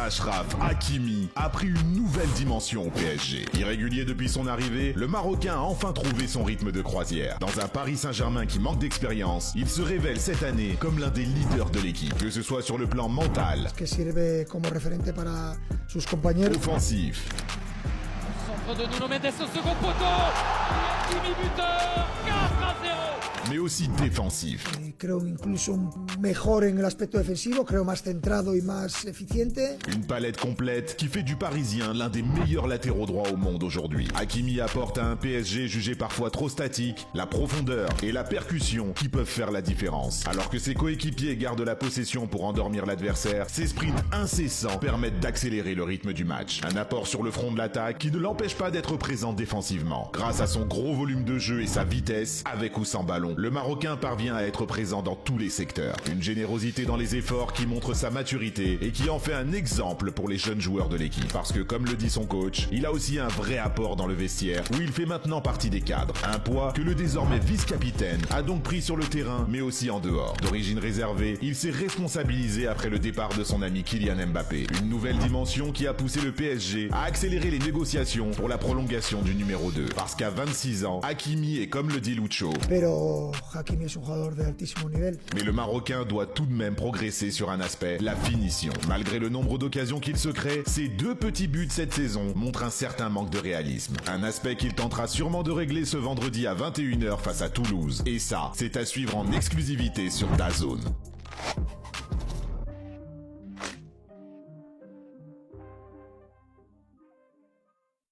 Achraf Hakimi a pris une nouvelle dimension au PSG. Irrégulier depuis son arrivée, le Marocain a enfin trouvé son rythme de croisière. Dans un Paris Saint-Germain qui manque d'expérience, il se révèle cette année comme l'un des leaders de l'équipe, que ce soit sur le plan mental, que sirve como referente para sus compañeros, offensif, Centre de Nuno Mendes au second poteau. Hakimi buteur. 4-0. mais aussi défensif. creo incluso mejor en el aspecto defensivo, creo más centrado y más eficiente. Une palette complète qui fait du Parisien l'un des meilleurs latéraux droits au monde aujourd'hui. Hakimi apporte à un PSG jugé parfois trop statique la profondeur et la percussion qui peuvent faire la différence. Alors que ses coéquipiers gardent la possession pour endormir l'adversaire, ses sprints incessants permettent d'accélérer le rythme du match. Un apport sur le front de l'attaque qui ne l'empêche pas d'être présent défensivement. Grâce à son gros volume de jeu et sa vitesse, avec ou sans ballon, le Marocain parvient à être présent dans tous les secteurs. Une générosité dans les efforts qui montre sa maturité et qui en fait un exemple pour les jeunes joueurs de l'équipe. Parce que comme le dit son coach, il a aussi un vrai apport dans le vestiaire où il fait maintenant partie des cadres. Un poids que le désormais vice-capitaine a donc pris sur le terrain mais aussi en dehors. D'origine réservée, il s'est responsabilisé après le départ de son ami Kylian Mbappé. Une nouvelle dimension qui a poussé le PSG à accélérer les négociations pour la prolongation du numéro 2. Parce qu'à 26 ans, Hakimi est comme le dit Lucho. Pero Hakimi es un jugador de altísimo nivel. Mais le Marocain doit tout de même progresser sur un aspect, la finition. Malgré le nombre d'occasions qu'il se crée, ses 2 petits buts cette saison montrent un certain manque de réalisme. Un aspect qu'il tentera sûrement de régler ce vendredi à 21 h face à Toulouse. Et ça, c'est à suivre en exclusivité sur DAZN.